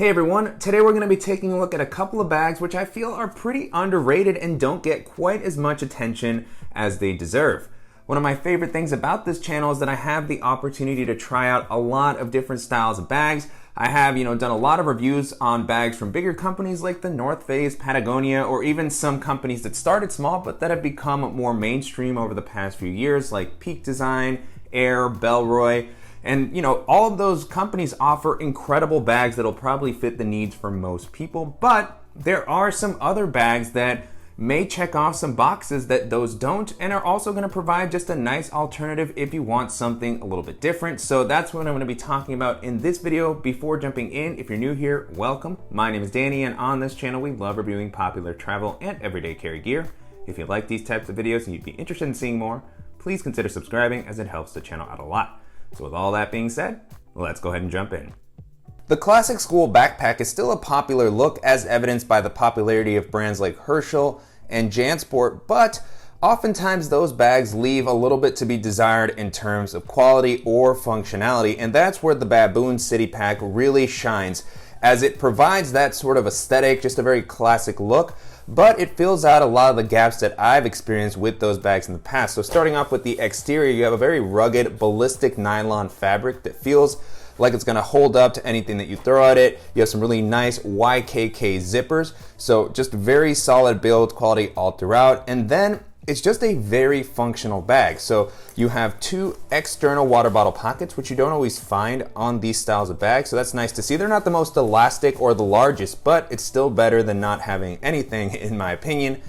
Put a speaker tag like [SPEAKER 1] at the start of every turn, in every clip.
[SPEAKER 1] Hey everyone, today we're going to be taking a look at a couple of bags which I feel are pretty underrated and don't get quite as much attention as they deserve. One of my favorite things about this channel is that I have the opportunity to try out a lot of different styles of bags. I have, done a lot of reviews on bags from bigger companies like the North Face, Patagonia, or even some companies that started small but that have become more mainstream over the past few years like Peak Design, Aer, Bellroy. And all of those companies offer incredible bags that'll probably fit the needs for most people, but there are some other bags that may check off some boxes that those don't, and are also going to provide just a nice alternative if you want something a little bit different. So that's what I'm going to be talking about in this video. Before jumping in, if you're new here, welcome. My name is Danny, and on this channel we love reviewing popular travel and everyday carry gear. If you like these types of videos and you'd be interested in seeing more, please consider subscribing as it helps the channel out a lot. So with all that being said, let's go ahead and jump in. The classic school backpack is still a popular look, as evidenced by the popularity of brands like Herschel and Jansport, but oftentimes those bags leave a little bit to be desired in terms of quality or functionality, and that's where the Baboon City Pack really shines, as it provides that sort of aesthetic, just a very classic look, but it fills out a lot of the gaps that I've experienced with those bags in the past. So starting off with the exterior, you have a very rugged ballistic nylon fabric that feels like it's going to hold up to anything that you throw at it. You have some really nice YKK zippers, so just very solid build quality all throughout. And then it's just a very functional bag. So you have two external water bottle pockets, which you don't always find on these styles of bags. So that's nice to see. They're not the most elastic or the largest, but it's still better than not having anything, in my opinion.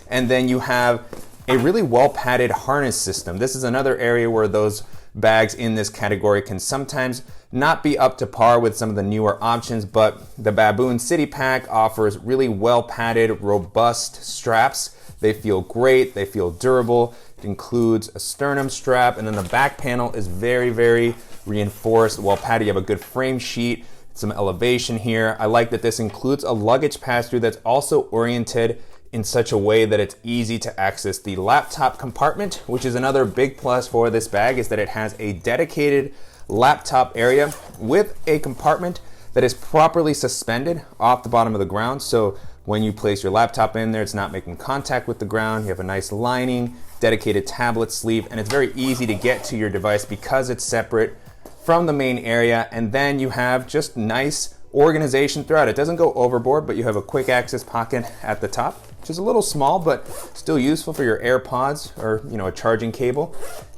[SPEAKER 1] And then you have a really well padded harness system. This is another area where those bags in this category can sometimes not be up to par with some of the newer options, but the Baboon City Pack offers really well padded, robust straps. They feel great, they feel durable. It includes a sternum strap, and then the back panel is very, very reinforced, well padded. You have a good frame sheet, some elevation here. I like that this includes a luggage pass-through that's also oriented in such a way that it's easy to access the laptop compartment, which is another big plus for this bag, is that it has a dedicated laptop area with a compartment that is properly suspended off the bottom of the ground. So when you place your laptop in there, it's not making contact with the ground. You have a nice lining, dedicated tablet sleeve, and it's very easy to get to your device because it's separate from the main area. And then you have just nice organization throughout. It doesn't go overboard, but you have a quick access pocket at the top, which is a little small, but still useful for your AirPods or a charging cable.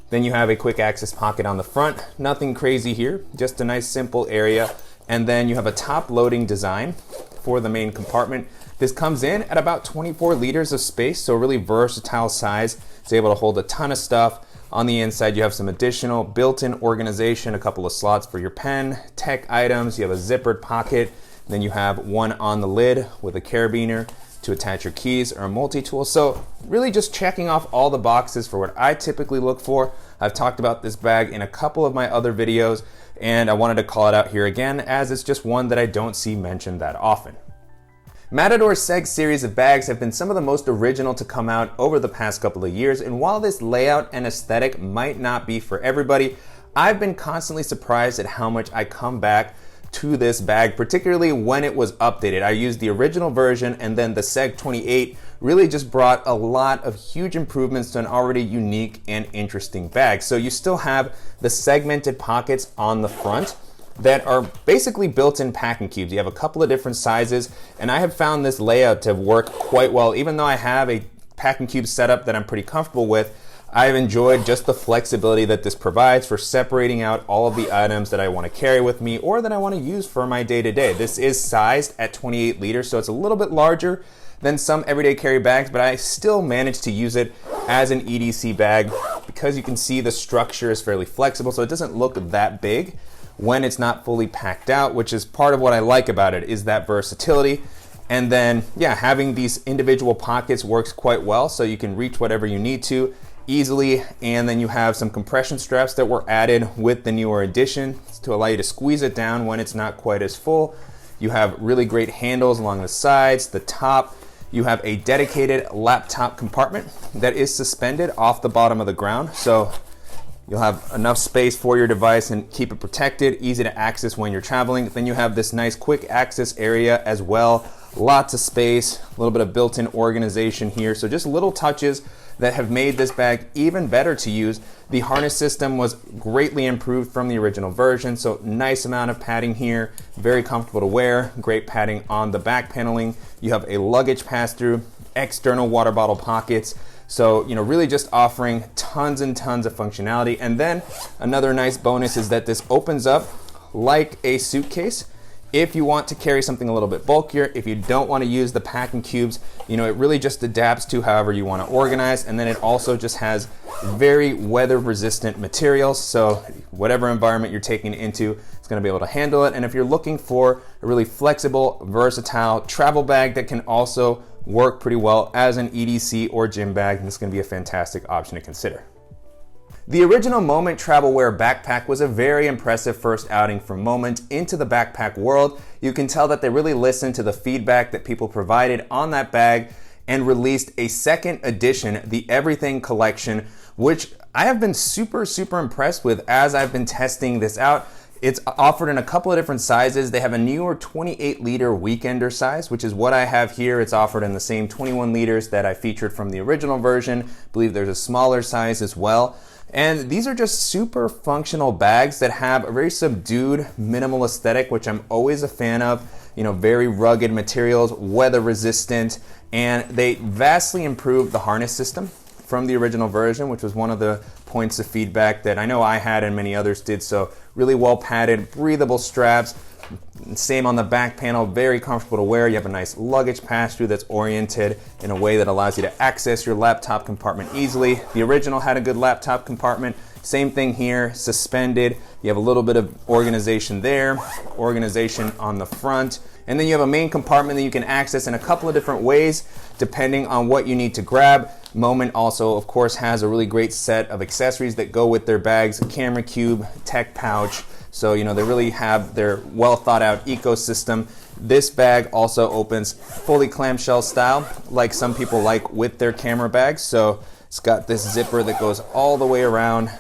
[SPEAKER 1] Then you have a quick access pocket on the front. Nothing crazy here, just a nice simple area. And then you have a top loading design for the main compartment. This comes in at about 24 liters of space, so a really versatile size. It's able to hold a ton of stuff. On the inside, you have some additional built-in organization, a couple of slots for your pen, tech items. You have a zippered pocket. Then you have one on the lid with a carabiner to attach your keys or a multi-tool. So really just checking off all the boxes for what I typically look for. I've talked about this bag in a couple of my other videos, and I wanted to call it out here again, as it's just one that I don't see mentioned that often. Matador SEG series of bags have been some of the most original to come out over the past couple of years, and while this layout and aesthetic might not be for everybody, I've been constantly surprised at how much I come back to this bag, particularly when it was updated. I used the original version, and then the SEG28 really just brought a lot of huge improvements to an already unique and interesting bag. So you still have the segmented pockets on the front that are basically built-in packing cubes. You have a couple of different sizes, and I have found this layout to work quite well. Even though I have a packing cube setup that I'm pretty comfortable with, I've enjoyed just the flexibility that this provides for separating out all of the items that I want to carry with me or that I want to use for my day-to-day. This is sized at 28 liters, so it's a little bit larger than some everyday carry bags, but I still managed to use it as an EDC bag because you can see the structure is fairly flexible, so it doesn't look that big when it's not fully packed out, which is part of what I like about it, is that versatility. And then, having these individual pockets works quite well, so you can reach whatever you need to easily. And then you have some compression straps that were added with the newer edition to allow you to squeeze it down when it's not quite as full. You have really great handles along the sides, the top. You have a dedicated laptop compartment that is suspended off the bottom of the ground. So You'll have enough space for your device and keep it protected, easy to access when you're traveling. Then you have this nice quick access area as well. Lots of space, a little bit of built-in organization here. So just little touches that have made this bag even better to use. The harness system was greatly improved from the original version, so nice amount of padding here, very comfortable to wear, great padding on the back paneling. You have a luggage pass-through, external water bottle pockets, so really just offering tons and tons of functionality. And then another nice bonus is that this opens up like a suitcase. If you want to carry something a little bit bulkier, if you don't want to use the packing cubes, it really just adapts to however you want to organize. And then it also just has very weather resistant materials. So whatever environment you're taking it into, it's going to be able to handle it. And if you're looking for a really flexible, versatile travel bag that can also work pretty well as an EDC or gym bag, this is going to be a fantastic option to consider. The original Moment travel wear backpack was a very impressive first outing for Moment into the backpack world. You can tell that they really listened to the feedback that people provided on that bag and released a second edition, the Everything Collection, which I have been super impressed with as I've been testing this out. It's offered in a couple of different sizes. They have a newer 28 liter weekender size, which is what I have here. It's offered in the same 21 liters that I featured from the original version. I believe there's a smaller size as well. And these are just super functional bags that have a very subdued, minimal aesthetic, which I'm always a fan of. Very rugged materials, weather resistant, and they vastly improved the harness system from the original version, which was one of the points of feedback that I know I had and many others did. So really well padded, breathable straps. Same on the back panel, very comfortable to wear. You have a nice luggage pass-through that's oriented in a way that allows you to access your laptop compartment easily. The original had a good laptop compartment. Same thing here, suspended. You have a little bit of organization there, organization on the front. And then you have a main compartment that you can access in a couple of different ways depending on what you need to grab. Moment also, of course, has a really great set of accessories that go with their bags, a camera cube, tech pouch. So, they really have their well thought out ecosystem. This bag also opens fully clamshell style, like some people like with their camera bags. So it's got this zipper that goes all the way around.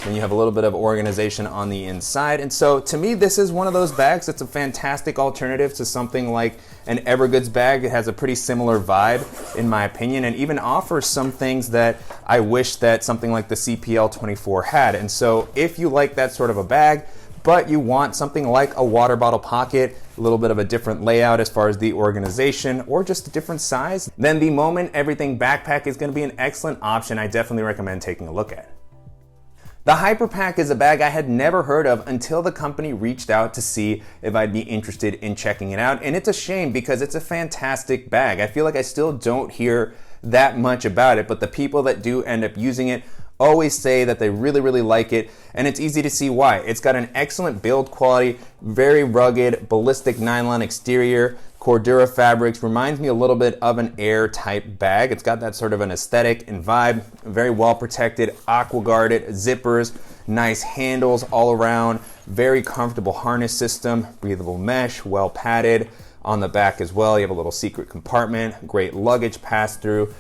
[SPEAKER 1] And you have a little bit of organization on the inside. And so to me, this is one of those bags that's a fantastic alternative to something like an Evergoods bag. It has a pretty similar vibe, in my opinion, and even offers some things that I wish that something like the CPL24 had. And so if you like that sort of a bag, but you want something like a water bottle pocket, a little bit of a different layout as far as the organization, or just a different size, then the Moment Everything Backpack is going to be an excellent option I definitely recommend taking a look at. The Hyperpack is a bag I had never heard of until the company reached out to see if I'd be interested in checking it out, and it's a shame because it's a fantastic bag. I feel like I still don't hear that much about it, but the people that do end up using it always say that they really like it, and it's easy to see why. It's got an excellent build quality, very rugged, ballistic nylon exterior, Cordura fabrics, reminds me a little bit of an Aer type bag. It's got that sort of an aesthetic and vibe, very well protected, aqua guarded, zippers, nice handles all around, very comfortable harness system, breathable mesh, well padded. On the back as well, you have a little secret compartment, great luggage pass through.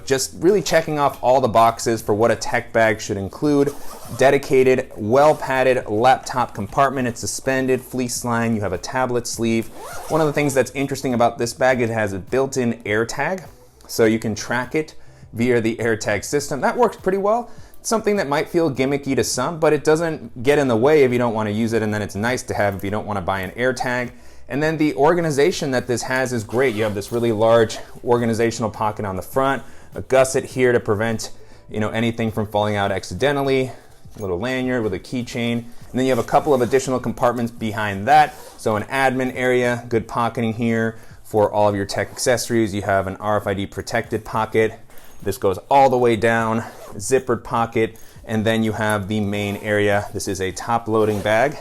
[SPEAKER 1] Just really checking off all the boxes for what a tech bag should include. Dedicated, well padded laptop compartment. It's suspended, fleece line. You have a tablet sleeve. One of the things that's interesting about this bag, it has a built-in AirTag, so you can track it via the AirTag system. That works pretty well. It's something that might feel gimmicky to some, but it doesn't get in the way if you don't want to use it, and then it's nice to have if you don't want to buy an AirTag. And then the organization that this has is great. You have this really large organizational pocket on the front, a gusset here to prevent anything from falling out accidentally, a little lanyard with a keychain, and then you have a couple of additional compartments behind that. So an admin area, good pocketing here for all of your tech accessories. You have an RFID protected pocket. This goes all the way down, zippered pocket, and then you have the main area. This is a top loading bag.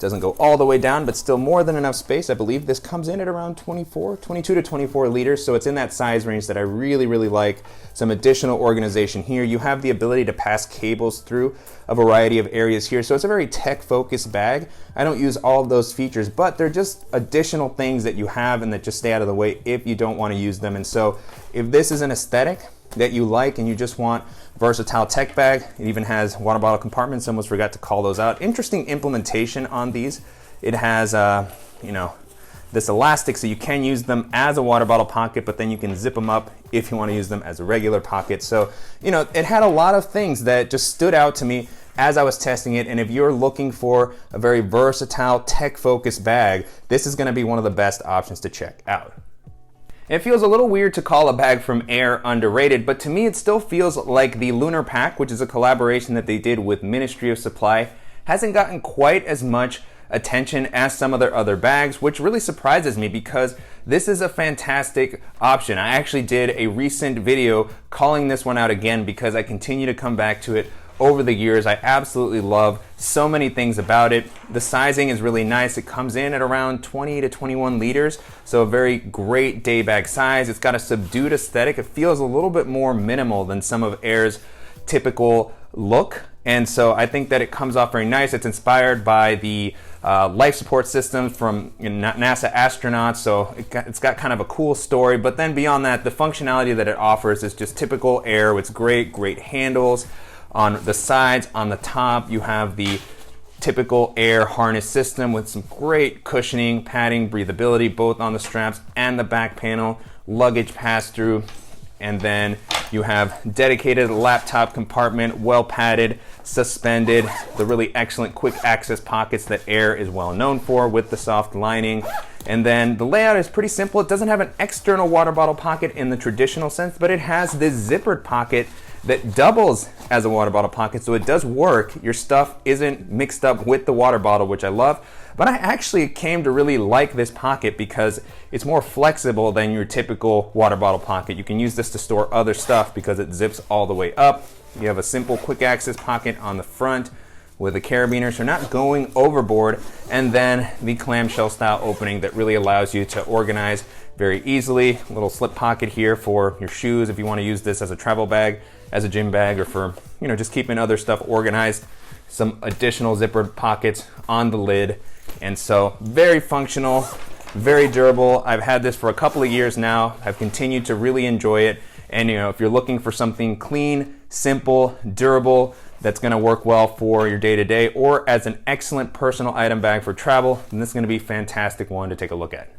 [SPEAKER 1] Doesn't go all the way down, but still more than enough space. I believe this comes in at around 22 to 24 liters, so it's in that size range that I really like. Some additional organization here. You have the ability to pass cables through a variety of areas here, so it's a very tech-focused bag. I don't use all of those features, but they're just additional things that you have and that just stay out of the way if you don't want to use them. And so if this is an aesthetic that you like and you just want versatile tech bag. It even has water bottle compartments. Almost forgot to call those out. Interesting implementation on these. It has, you know, this elastic, so you can use them as a water bottle pocket, but then you can zip them up if you want to use them as a regular pocket. So, you know, it had a lot of things that just stood out to me as I was testing it. And if you're looking for a very versatile, tech-focused bag, this is going to be one of the best options to check out. It feels a little weird to call a bag from Aer underrated, but to me it still feels like the Lunar Pack, which is a collaboration that they did with Ministry of Supply, hasn't gotten quite as much attention as some of their other bags, which really surprises me because this is a fantastic option. I actually did a recent video calling this one out again because I continue to come back to it over the years. I absolutely love so many things about it. The sizing is really nice. It comes in at around 20 to 21 liters, so a very great day bag size. It's got a subdued aesthetic. It feels a little bit more minimal than some of Aer's typical look, and so I think that it comes off very nice. It's inspired by the life support systems from NASA astronauts, so it's got kind of a cool story. But then beyond that, the functionality that it offers is just typical Aer. It's great handles on the sides. On the top, you have the typical Aer harness system with some great cushioning, padding, breathability, both on the straps and the back panel, luggage pass-through, and then you have dedicated laptop compartment, well padded, suspended, the really excellent quick access pockets that Aer is well known for with the soft lining. And then the layout is pretty simple. It doesn't have an external water bottle pocket in the traditional sense, but it has this zippered pocket that doubles as a water bottle pocket, so it does work. Your stuff isn't mixed up with the water bottle, which I love. But I actually came to really like this pocket because it's more flexible than your typical water bottle pocket. You can use this to store other stuff because it zips all the way up. You have a simple quick access pocket on the front with a carabiner, so you're not going overboard, and then the clamshell style opening that really allows you to organize very easily. A little slip pocket here for your shoes if you want to use this as a travel bag, as a gym bag, or for, you know, just keeping other stuff organized. Some additional zippered pockets on the lid, and so very functional, very durable. I've had this for a couple of years now. I've continued to really enjoy it, and you know, if you're looking for something clean, simple, durable, that's going to work well for your day-to-day or as an excellent personal item bag for travel, then this is going to be a fantastic one to take a look at.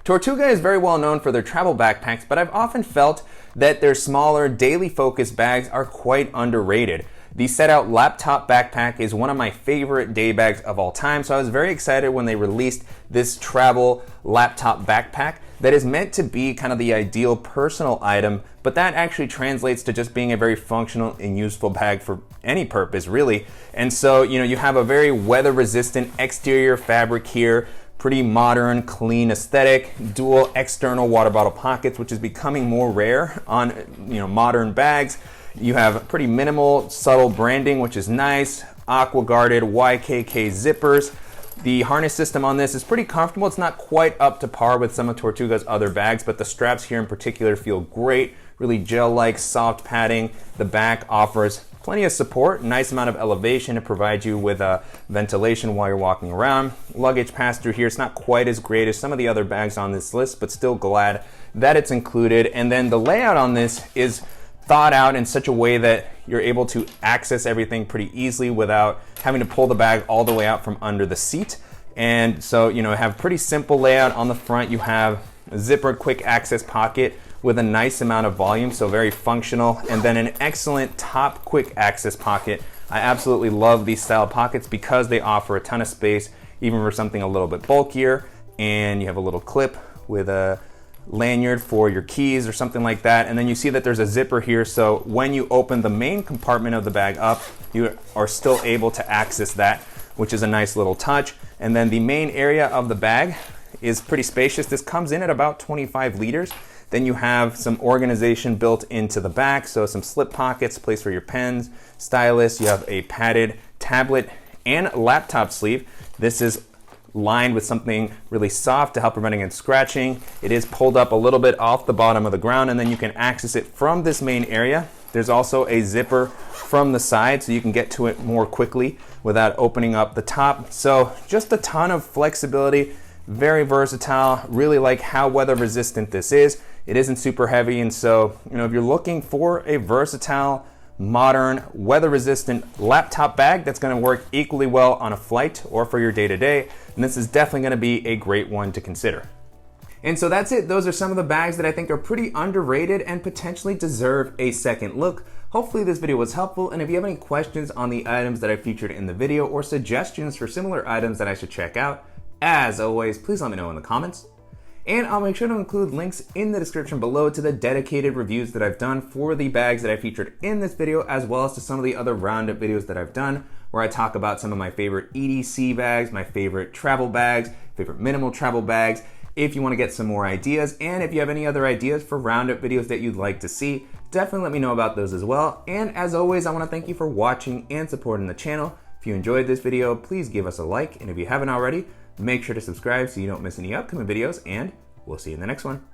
[SPEAKER 1] Tortuga is very well known for their travel backpacks, but I've often felt that their smaller, daily focused bags are quite underrated. The Set Out Laptop Backpack is one of my favorite day bags of all time, so I was very excited when they released this travel laptop backpack that is meant to be kind of the ideal personal item, but that actually translates to just being a very functional and useful bag for any purpose, really. And so, you know, you have a very weather-resistant exterior fabric here, pretty modern, clean aesthetic, dual external water bottle pockets, which is becoming more rare on, you know, modern bags. You have pretty minimal, subtle branding, which is nice. Aqua guarded YKK zippers. The harness system on this is pretty comfortable. It's not quite up to par with some of Tortuga's other bags, but the straps here in particular feel great. Really gel-like, soft padding. The back offers plenty of support, nice amount of elevation to provide you with ventilation while you're walking around. Luggage pass-through here. It's not quite as great as some of the other bags on this list, but still glad that it's included. And then the layout on this is thought out in such a way that you're able to access everything pretty easily without having to pull the bag all the way out from under the seat. And so, you know, have pretty simple layout. On the front, you have a zippered quick access pocket with a nice amount of volume, so very functional, and then an excellent top quick access pocket. I absolutely love these style pockets because they offer a ton of space, even for something a little bit bulkier. And you have a little clip with a lanyard for your keys or something like that, and then you see that there's a zipper here, so when you open the main compartment of the bag up, you are still able to access that, which is a nice little touch. And then the main area of the bag is pretty spacious. This comes in at about 25 liters. Then you have some organization built into the back, so some slip pockets, place for your pens, stylus. You have a padded tablet and laptop sleeve. This is lined with something really soft to help prevent against scratching. It is pulled up a little bit off the bottom of the ground, and then you can access it from this main area. There's also a zipper from the side, so you can get to it more quickly without opening up the top. So just a ton of flexibility, Very versatile. Really like how weather resistant this is. It isn't super heavy, and so, you know, if you're looking for a versatile, modern, weather resistant laptop bag that's going to work equally well on a flight or for your day-to-day, then this is definitely going to be a great one to consider. And so that's it. Those are some of the bags that I think are pretty underrated and potentially deserve a second look. Hopefully this video was helpful, and if you have any questions on the items that I featured in the video or suggestions for similar items that I should check out, as always, please let me know in the comments. And I'll make sure to include links in the description below to the dedicated reviews that I've done for the bags that I featured in this video, as well as to some of the other roundup videos that I've done where I talk about some of my favorite EDC bags, my favorite travel bags, favorite minimal travel bags, if you want to get some more ideas. And if you have any other ideas for roundup videos that you'd like to see, definitely let me know about those as well. And as always, I want to thank you for watching and supporting the channel. If you enjoyed this video, please give us a like, and if you haven't already, make sure to subscribe so you don't miss any upcoming videos, and we'll see you in the next one.